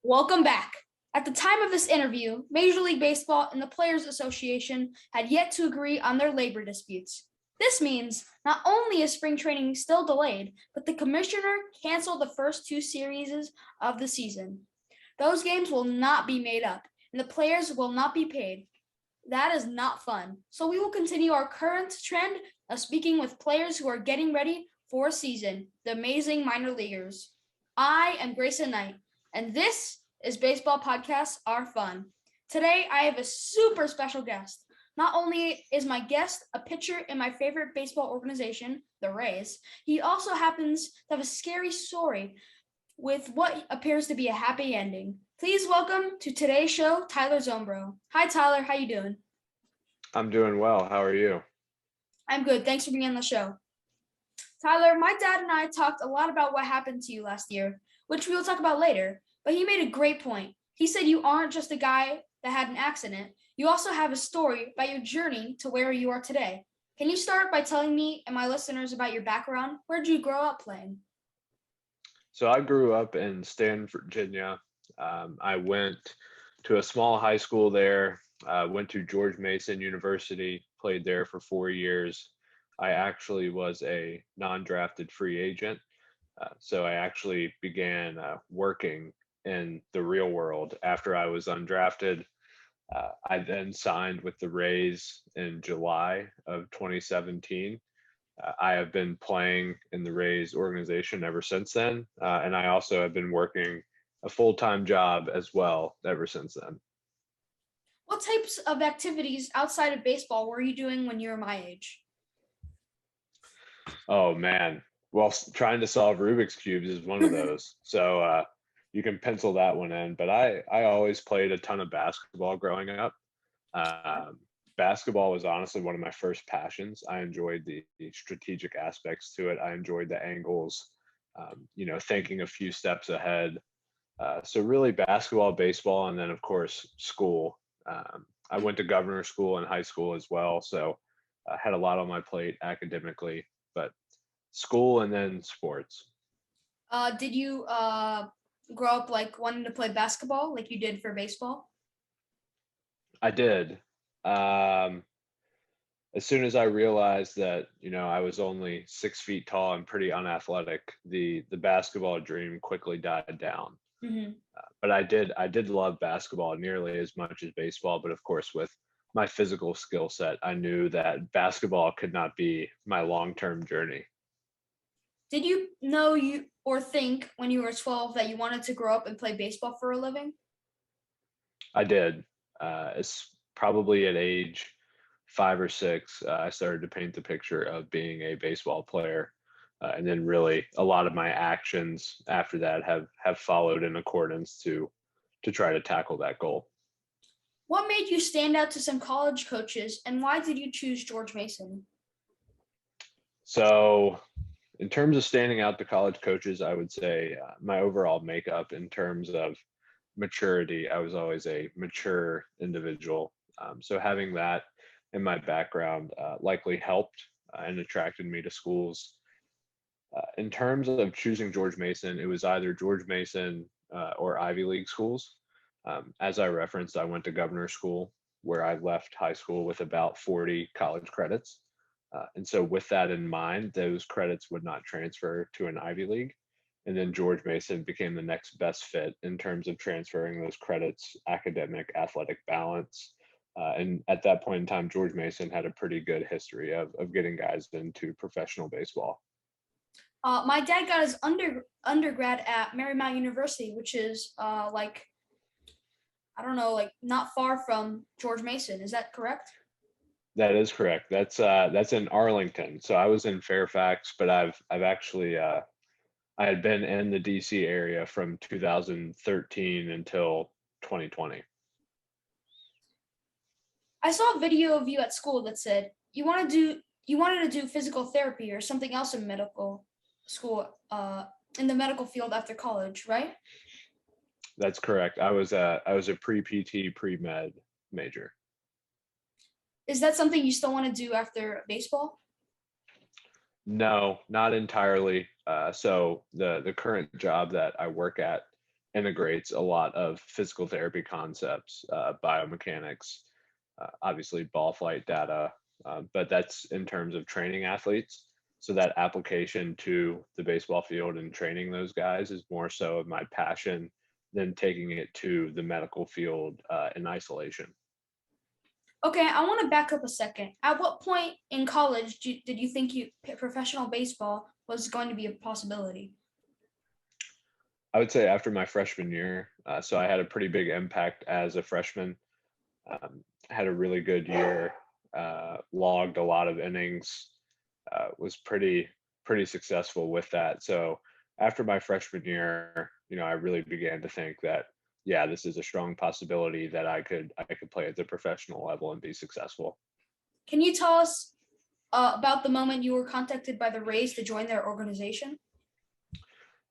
Welcome back. At the time of this interview, Major League Baseball and the Players Association had yet to agree on their labor disputes. This means not only is spring training still delayed, but the commissioner canceled the first two series of the season. Those games will not be made up, and the players will not be paid. That is not fun. So we will continue our current trend of speaking with players who are getting ready for a season, the amazing minor leaguers. I am Grayson Knight, and this is Baseball Podcasts Are Fun. Today, I have a super special guest. Not only is my guest a pitcher in my favorite baseball organization, the Rays, he also happens to have a scary story with what appears to be a happy ending. Please welcome to today's show, Tyler Zombro. Hi, Tyler. How you doing? I'm doing well. How are you? I'm good. Thanks for being on the show. Tyler, my dad and I talked a lot about what happened to you last year, which we will talk about later, but he made a great point. He said you aren't just a guy that had an accident. You also have a story about your journey to where you are today. Can you start by telling me and my listeners about your background? Where did you grow up playing? So I grew up in Stanton, Virginia. I went to a small high school there, went to George Mason University, played there for 4 years. I actually was a non-drafted free agent. So I actually began working in the real world after I was undrafted. I then signed with the Rays in July of 2017. I have been playing in the Rays organization ever since then. And I also have been working a full-time job as well ever since then. What types of activities outside of baseball were you doing when you were my age? Oh man. Well, trying to solve Rubik's cubes is one of those. So you can pencil that one in. But I always played a ton of basketball growing up. Basketball was honestly one of my first passions. I enjoyed the strategic aspects to it. I enjoyed the angles, thinking a few steps ahead. So really basketball, baseball, and then of course school. I went to governor school in high school as well. So I had a lot on my plate academically, but school and then sports. Did you grow up like wanting to play basketball like you did for baseball? I did. Um, as soon as I realized that, I was only 6 feet tall and pretty unathletic, the basketball dream quickly died down. Mm-hmm. But I did love basketball nearly as much as baseball. But of course, with my physical skill set, I knew that basketball could not be my long-term journey. Did you know you or think when you were 12 that you wanted to grow up and play baseball for a living? I did. It's probably at age 5 or 6, I started to paint the picture of being a baseball player. And then really a lot of my actions after that have followed in accordance to try to tackle that goal. What made you stand out to some college coaches, and why did you choose George Mason? So in terms of standing out to college coaches, I would say my overall makeup in terms of maturity, I was always a mature individual. So having that in my background likely helped and attracted me to schools. In terms of choosing George Mason, it was either George Mason or Ivy League schools. As I referenced, I went to governor school where I left high school with about 40 college credits. And so with that in mind, those credits would not transfer to an Ivy League. And then George Mason became the next best fit in terms of transferring those credits, academic, athletic balance. And at that point in time, George Mason had a pretty good history of getting guys into professional baseball. My dad got his undergrad at Marymount University, which is not far from George Mason. Is that correct? That is correct. That's in Arlington. So I was in Fairfax, but I've actually I had been in the DC area from 2013 until 2020. I saw a video of you at school that said you wanted to do physical therapy or something else in medical school, in the medical field after college, right? That's correct. I was a pre-PT, pre-med major. Is that something you still want to do after baseball? No, not entirely. So the current job that I work at integrates a lot of physical therapy concepts, biomechanics, obviously ball flight data, but that's in terms of training athletes. So that application to the baseball field and training those guys is more so of my passion than taking it to the medical field in isolation. Okay, I want to back up a second. At what point in college did you think professional baseball was going to be a possibility? I would say after my freshman year, so I had a pretty big impact as a freshman. Had a really good year, logged a lot of innings, was pretty successful with that. So after my freshman year, I really began to think that yeah, this is a strong possibility that I could play at the professional level and be successful. Can you tell us about the moment you were contacted by the Rays to join their organization?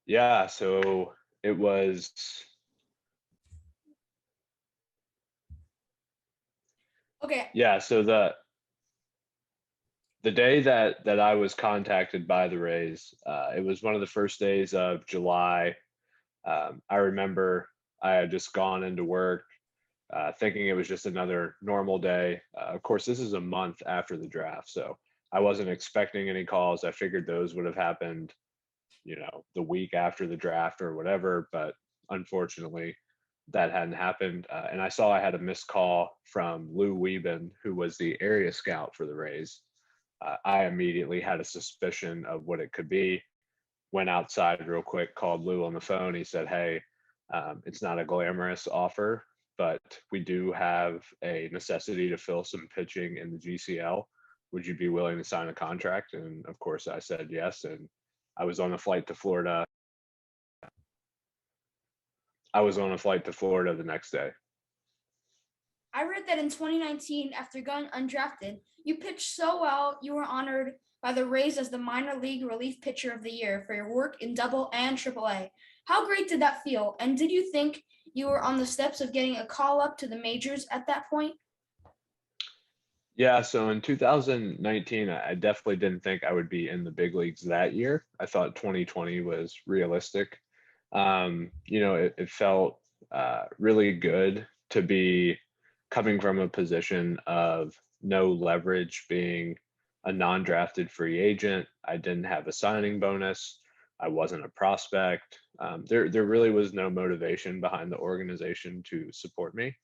Yeah, so it was Okay, yeah, so the day that I was contacted by the Rays, it was one of the first days of July. I remember I had just gone into work, thinking it was just another normal day. Of course, this is a month after the draft, so I wasn't expecting any calls. I figured those would have happened, the week after the draft or whatever, but unfortunately, that hadn't happened. And I saw I had a missed call from Lou Wieben, who was the area scout for the Rays. I immediately had a suspicion of what it could be. Went outside real quick, called Lou on the phone. He said, "Hey, it's not a glamorous offer, but we do have a necessity to fill some pitching in the GCL. Would you be willing to sign a contract?" And of course, I said yes. And I was on a flight to Florida. I was on a flight to Florida the next day. I read that in 2019, after going undrafted, you pitched so well you were honored by the Rays as the minor league relief pitcher of the year for your work in Double and Triple A. How great did that feel? And did you think you were on the steps of getting a call up to the majors at that point? Yeah, so in 2019, I definitely didn't think I would be in the big leagues that year. I thought 2020 was realistic. It felt really good to be coming from a position of no leverage, being a non-drafted free agent. I didn't have a signing bonus. I wasn't a prospect. There really was no motivation behind the organization to support me.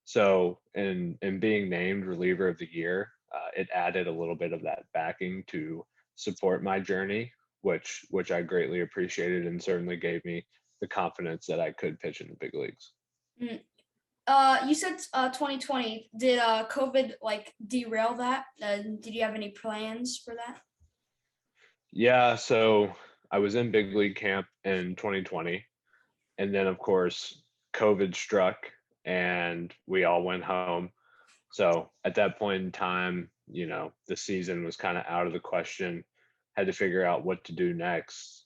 So, in being named reliever of the year, it added a little bit of that backing to support my journey, which I greatly appreciated and certainly gave me the confidence that I could pitch in the big leagues. Mm. You said 2020. Did COVID like derail that? Did you have any plans for that? Yeah, so I was in big league camp in 2020, and then of course COVID struck, and we all went home. So at that point in time, the season was kind of out of the question. Had to figure out what to do next.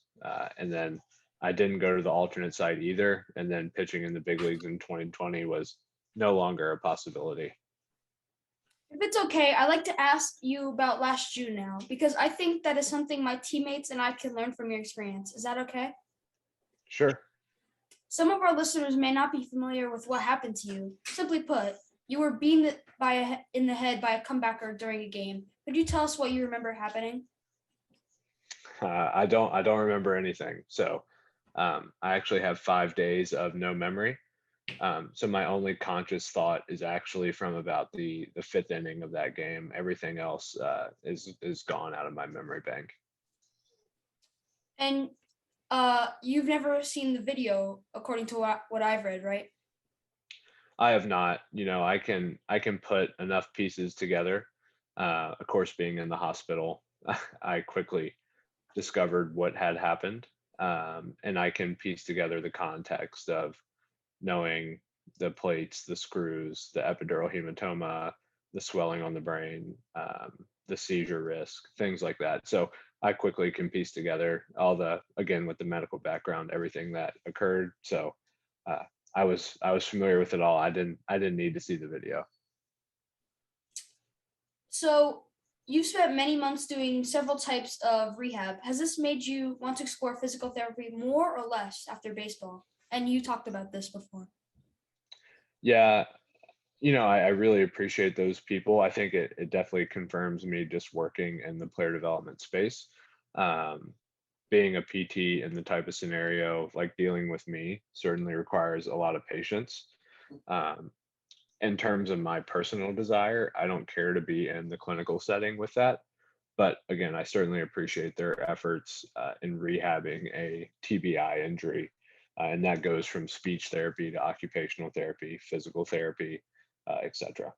And then I didn't go to the alternate site either. And then pitching in the big leagues in 2020 was no longer a possibility. If it's okay, I'd like to ask you about last June now, because I think that is something my teammates and I can learn from your experience. Is that okay? Sure. Some of our listeners may not be familiar with what happened to you. Simply put, you were beaten in the head by a comebacker during a game. Could you tell us what you remember happening? I don't remember anything. So I actually have 5 days of no memory. So my only conscious thought is actually from about the fifth inning of that game. Everything else is gone out of my memory bank. And you've never seen the video, according to what I've read, right? I have not. I can put enough pieces together. Of course, being in the hospital, I quickly discovered what had happened, and I can piece together the context of knowing the plates, the screws, the epidural hematoma, the swelling on the brain, the seizure risk, things like that. So I quickly can piece together all again, with the medical background, everything that occurred. So uh, I was familiar with it all. I didn't need to see the video. So you spent many months doing several types of rehab. Has this made you want to explore physical therapy more or less after baseball? And you talked about this before. Yeah, I really appreciate those people. I think it definitely confirms me just working in the player development space. Um, Being a PT in the type of scenario like dealing with me certainly requires a lot of patience. Um, in terms of my personal desire, I don't care to be in the clinical setting with that. But again, I certainly appreciate their efforts in rehabbing a TBI injury. And that goes from speech therapy to occupational therapy, physical therapy, etc.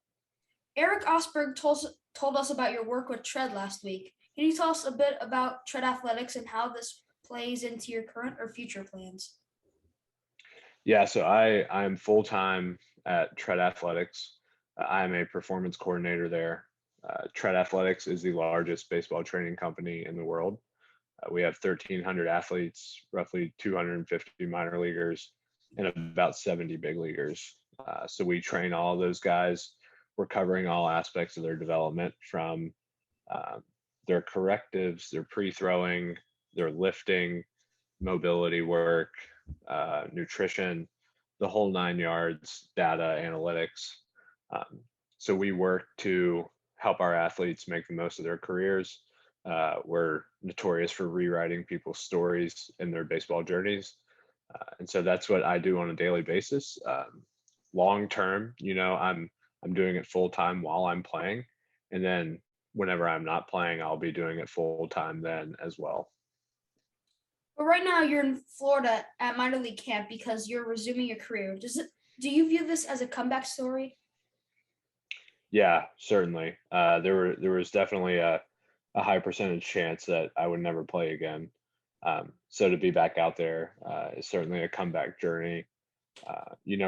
Eric Osberg told us about your work with Tread last week. Can you tell us a bit about Tread Athletics and how this plays into your current or future plans? Yeah, so I'm full time at Tread Athletics. I'm a performance coordinator there. Tread Athletics is the largest baseball training company in the world. We have 1,300 athletes, roughly 250 minor leaguers, and about 70 big leaguers. So we train all of those guys. We're covering all aspects of their development from uh, their correctives, their pre-throwing, their lifting, mobility work, nutrition, the whole 9 yards, data analytics. Um, so we work to help our athletes make the most of their careers. We're notorious for rewriting people's stories in their baseball journeys. And so that's what I do on a daily basis. Long term, I'm doing it full time while I'm playing, and then whenever I'm not playing, I'll be doing it full time then as well. But right now you're in Florida at minor league camp because you're resuming your career. Do you view this as a comeback story? Yeah, certainly. There was definitely a high percentage chance that I would never play again. So to be back out there is certainly a comeback journey.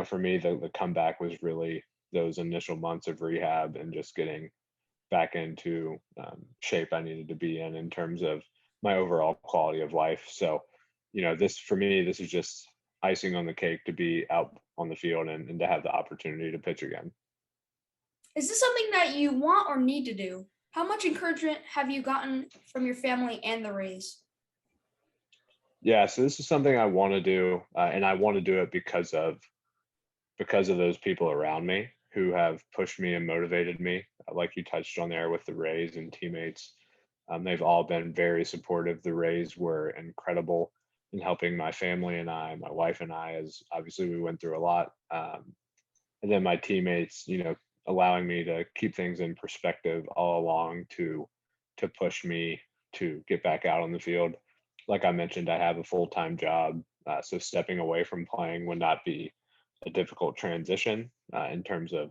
For me, the comeback was really those initial months of rehab and just getting back into shape I needed to be in terms of my overall quality of life. So, this for me, this is just icing on the cake to be out on the field and to have the opportunity to pitch again. Is this something that you want or need to do? How much encouragement have you gotten from your family and the Rays? Yeah, so this is something I want to do, and I want to do it because of those people around me who have pushed me and motivated me. Like you touched on there with the Rays and teammates, they've all been very supportive. The Rays were incredible in helping my family and I, my wife and I, as obviously we went through a lot. And then my teammates, allowing me to keep things in perspective all along to push me to get back out on the field. Like I mentioned, I have a full-time job, so stepping away from playing would not be a difficult transition in terms of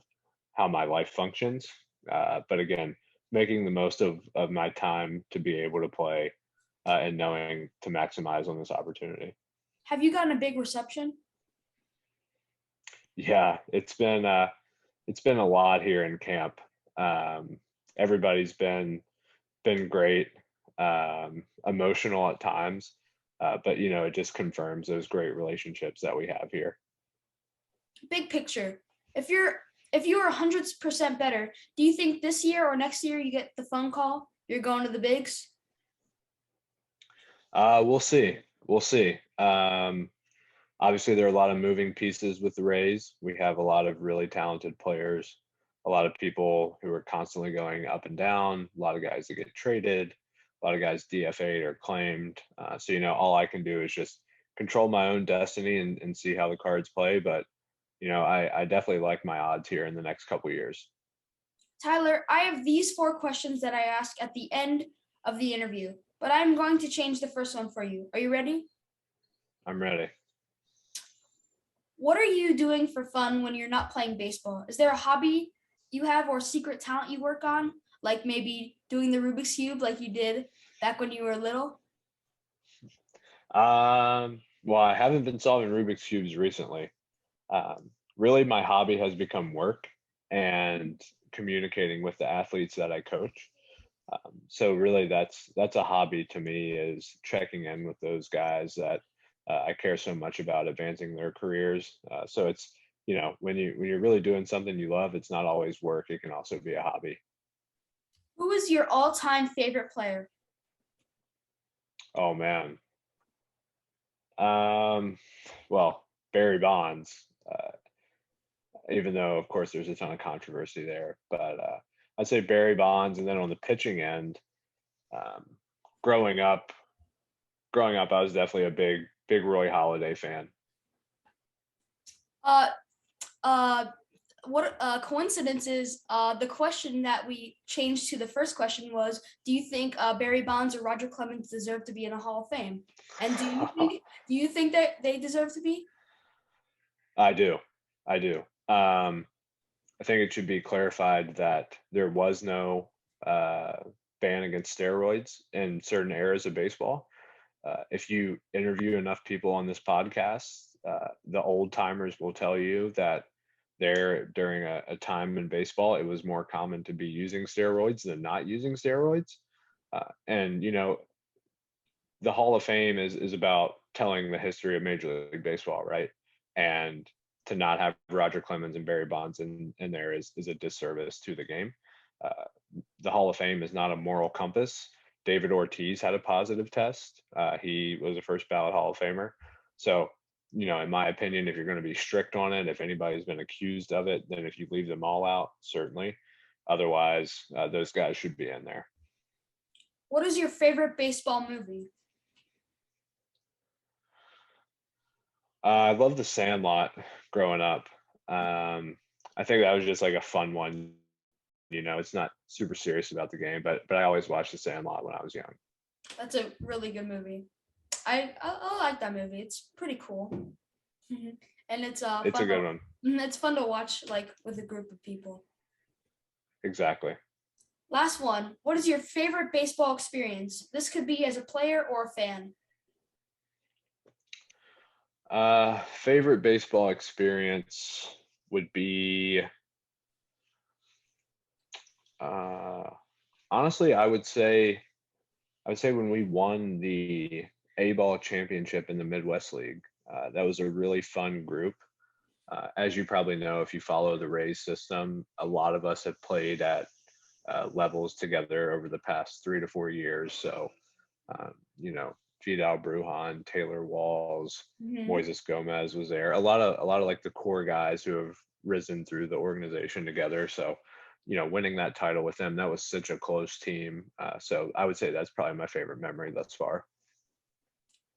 how my life functions. But again, making the most of my time to be able to play and knowing to maximize on this opportunity. Have you gotten a big reception? Yeah, it's been a lot here in camp. Um, Everybody's been great, emotional at times, but it just confirms those great relationships that we have here. Big picture. If you were 100% better, do you think this year or next year you get the phone call you're going to the bigs? We'll see. We'll see. Obviously, there are a lot of moving pieces with the Rays. We have a lot of really talented players, a lot of people who are constantly going up and down, a lot of guys that get traded, a lot of guys DFA'd or claimed. So, all I can do is just control my own destiny and see how the cards play. But, I definitely like my odds here in the next couple years. Tyler, I have these four questions that I ask at the end of the interview, but I'm going to change the first one for you. Are you ready? I'm ready. What are you doing for fun when you're not playing baseball? Is there a hobby you have or secret talent you work on? Like maybe doing the Rubik's Cube like you did back when you were little? Well, I haven't been solving Rubik's cubes recently. Really, my hobby has become work and communicating with the athletes that I coach. So really, that's a hobby to me is checking in with those guys that I care so much about advancing their careers. So it's when you're really doing something you love, it's not always work. It can also be a hobby. Who is your all-time favorite player? Oh man. Um, well, Barry Bonds, even though, of course, there's a ton of controversy there. But I'd say Barry Bonds. And then on the pitching end, um, growing up, I was definitely a big Roy Halladay fan. Uh, uh, what coincidence is the question that we changed to the first question was, do you think Barry Bonds or Roger Clemens deserve to be in a Hall of Fame? And do you think that they deserve to be? I do. I think it should be clarified that there was no ban against steroids in certain eras of baseball. If you interview enough people on this podcast, the old timers will tell you that during a time in baseball, it was more common to be using steroids than not using steroids. And the Hall of Fame is about telling the history of Major League Baseball, right? And to not have Roger Clemens and Barry Bonds in there is a disservice to the game. The Hall of Fame is not a moral compass. David Ortiz had a positive test. He was a first ballot Hall of Famer. So, in my opinion, if you're going to be strict on it, if anybody's been accused of it, then if you leave them all out, certainly. Otherwise, those guys should be in there. What is your favorite baseball movie? I love The Sandlot growing up. I think that was just like a fun one. It's not super serious about the game, but I always watched The Sandlot when I was young. That's a really good movie. I like that movie. It's pretty cool. And it's It's a good one. It's fun to watch like with a group of people. Exactly. Last one. What is your favorite baseball experience? This could be as a player or a fan. Favorite baseball experience would be honestly, I would say when we won the A-ball championship in the Midwest League. That was a really fun group. As you probably know, if you follow the Rays system, a lot of us have played at levels together over the past 3 to 4 years. So, Vidal Brujan, Taylor Walls, Moises Gomez was there. A lot of like the core guys who have risen through the organization together. So, winning that title with them, that was such a close team. So I would say that's probably my favorite memory thus far.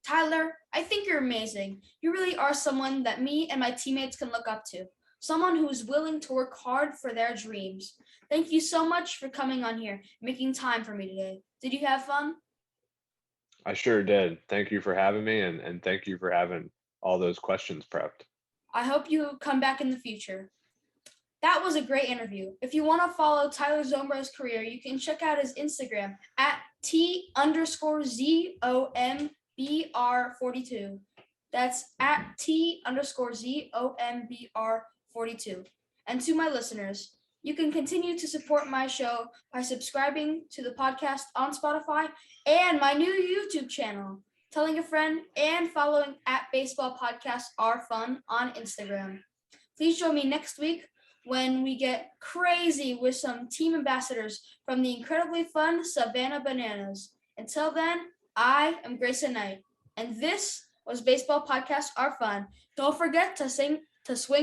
Tyler, I think you're amazing. You really are someone that me and my teammates can look up to. Someone who is willing to work hard for their dreams. Thank you so much for coming on here, making time for me today. Did you have fun? I sure did. Thank you for having me, and thank you for having all those questions prepped. I hope you come back in the future. That was a great interview. If you want to follow Tyler Zombro's career, you can check out his Instagram at T_ZOMBR42. That's at T_ZOMBR42. And to my listeners, you can continue to support my show by subscribing to the podcast on Spotify and my new YouTube channel, telling a friend, and following at Baseball Podcasts Are Fun on Instagram. Please join me next week when we get crazy with some team ambassadors from the incredibly fun Savannah Bananas. Until then, I am Grayson Knight, and this was Baseball Podcasts Are Fun. Don't forget to swing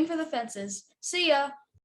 for the fences. See ya.